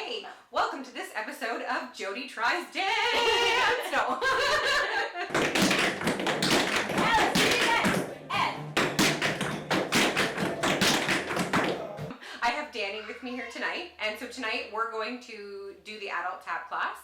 Hey, welcome to this episode of Jodi Tries Dance. No. I have Dani with me here tonight, and so tonight we're going to do the adult tap class.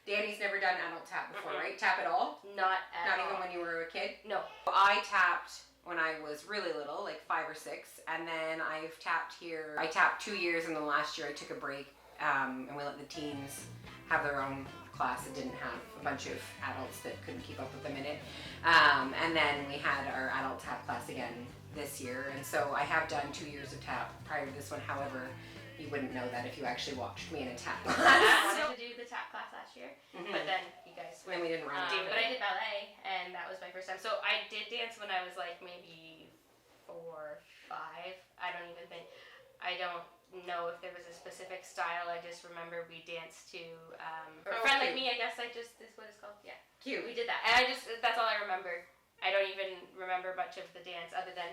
Dani's never done adult tap before, right? Tap at all? Not at all. Not even when you were a kid? No. I tapped when I was really little, like 5 or 6, and then I've tapped here. I tapped 2 years, and then last year I took a break, and we let the teens have their own class. It didn't have a bunch of adults that couldn't keep up with them in it. And then we had our adult tap class again this year, and so I have done 2 years of tap prior to this one. However, you wouldn't know that if you actually watched me in a tap class. I wanted to do the tap class last year, but then you guys when we didn't run it. But I did ballet, and that was my first time. So I did dance when I was like maybe 4 or 5. I don't know if there was a specific style. I just remember we danced to A Friend Like Me, I guess is what it's called. Yeah. Cute. We did that. And that's all I remember. I don't even remember much of the dance other than,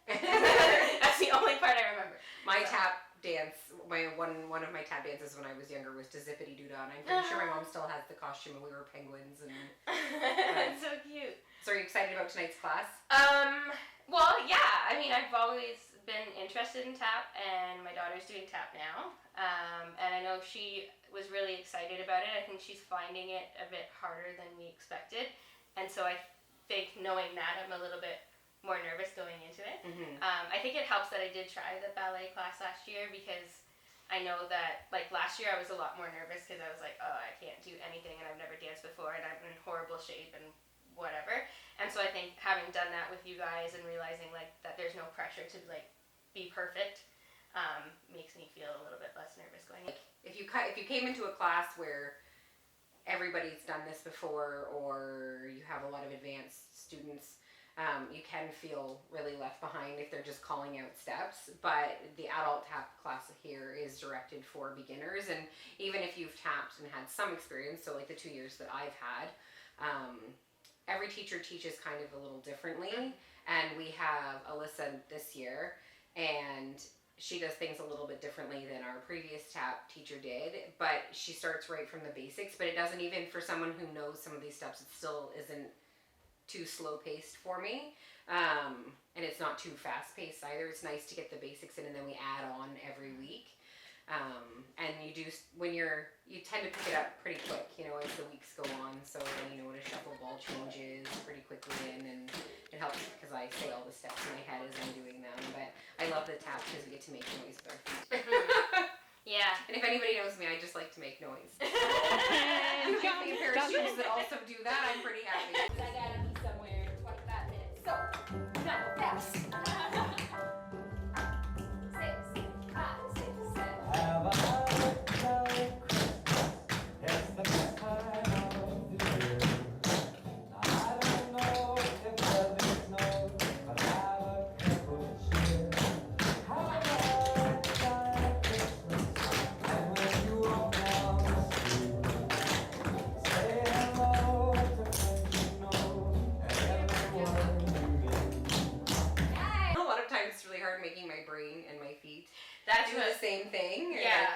That's the only part I remember. My tap dance, one of my tap dances when I was younger was to Zippity Doo Dah, and I'm pretty sure my mom still has the costume, and we were penguins. And That's so cute. So are you excited about tonight's class? Well, yeah. I mean, I've always been interested in tap, and my daughter's doing tap now. And I know she was really excited about it. I think she's finding it a bit harder than we expected. And so I think knowing that, I'm a little bit more nervous going into it. I think it helps that I did try the ballet class last year, because I know that, like, last year I was a lot more nervous because I was like, oh, I can't do anything, and I've never danced before, and I'm in horrible shape and whatever. And so I think having done that with you guys and realizing, like, that there's no pressure to, like, be perfect makes me feel a little bit less nervous going in. If you came into a class where everybody's done this before, or you have a lot of advanced students, you can feel really left behind if they're just calling out steps. But the adult tap class here is directed for beginners, and even if you've tapped and had some experience, so like the 2 years that I've had, every teacher teaches kind of a little differently. And we have Alyssa this year, and she does things a little bit differently than our previous tap teacher did, but she starts right from the basics. But it doesn't, even for someone who knows some of these steps, it still isn't too slow paced for me, and it's not too fast paced either. It's nice to get the basics in, and then we add on every week. And you tend to pick it up pretty quick, as the weeks go on. So then you know to shuffle ball changes pretty quickly in, and it helps because I say all the steps in my head as I'm doing them. But I love the tap because we get to make noise with our feet. Yeah. And if anybody knows me, I just like to make noise. And you give me a pair of shoes that also do that, I'm pretty happy. I gotta be somewhere in 25 minutes. So, now fast. 6, 5, 6, 7. Have a Merry Christmas. It's the best time of the year. I don't know if there'll be snow, but have a careful cheer. Have a Merry Christmas. And when you walk down the street, say hello to friends you know, and everyone you meet. A lot of times it's really hard making my brain and my feet That's do the same thing. Yeah.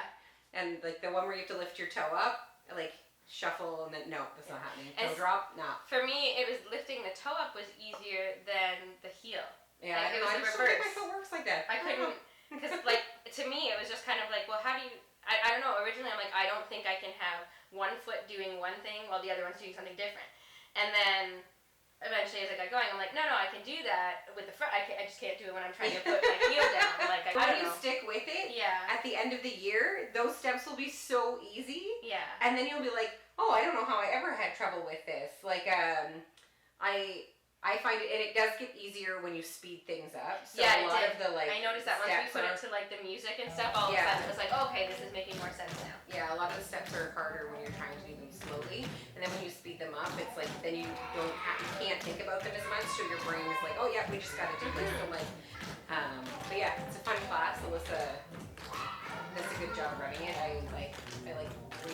And like the one where you have to lift your toe up, like shuffle, and then no, that's not happening. Toe And drop, no. For me, it was lifting the toe up was easier than the heel. Yeah, Like, it was I the just don't think reverse. my foot works like that. I couldn't, because like to me it was just kind of like, well, how do you? I don't know. Originally, I'm like, I don't think I can have one foot doing one thing while the other one's doing something different. And then eventually, as I got going, I'm like, no, I can do that with the front. I just can't do it when I'm trying to put my heel down. Like, I When don't you know. stick with it, Yeah. at the end of the year, those steps will be so easy. Yeah. And then you'll be like, oh, I don't know how I ever had trouble with this. Like, I find it, and it does get easier when you speed things up. So Yeah, a lot it of the, like, I noticed that once we steps put are- it to like the music and stuff, all of a sudden it was like, oh, okay, this is making more sense now. Yeah, a lot of the steps are harder when you're trying to do them slowly, and then when you speed them up, it's like then you can't think about them as much, so your brain is like, oh yeah, we just got to do this. So like, but yeah, it's a fun class. Alyssa does a good job running it. I like the way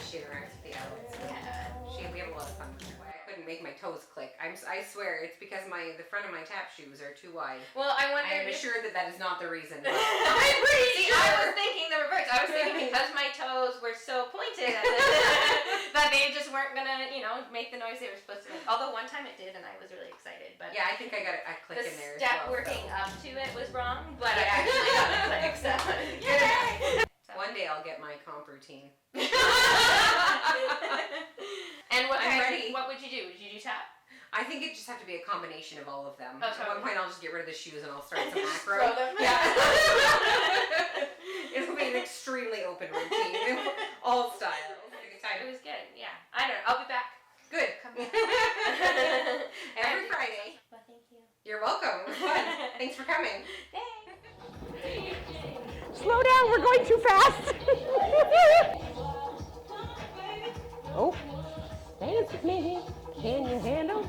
she interacts with the adults. Yeah. We have a lot of fun with her. I couldn't make my toes click. I swear it's because the front of my tap shoes are too wide. Well, I I wondered am if... assured that is not the reason. But I'm pretty See, sure. I was thinking the reverse. I was thinking because my toes were so pointed that they just weren't gonna, make the noise they were supposed to make. Although one time it did, and I was really excited. But yeah, I think I got a click the in there. step as well, working so. up to it was wrong, but Yeah. I actually got a click. So yay! One day I'll get my comp routine. And I'm ready. What would you do? Would you do tap? I think it just have to be a combination of all of them. Oh, At one point, I'll just get rid of the shoes and I'll start some Just acro. throw them. Yeah. It'll be an extremely open routine, all styles. It was good. Yeah. I don't know. I'll be back. Good. Come back. Every Friday. Well, thank you. You're welcome. It was fun. Thanks for coming. Thanks. Slow down, we're going too fast. Oh, dance with me. Can you handle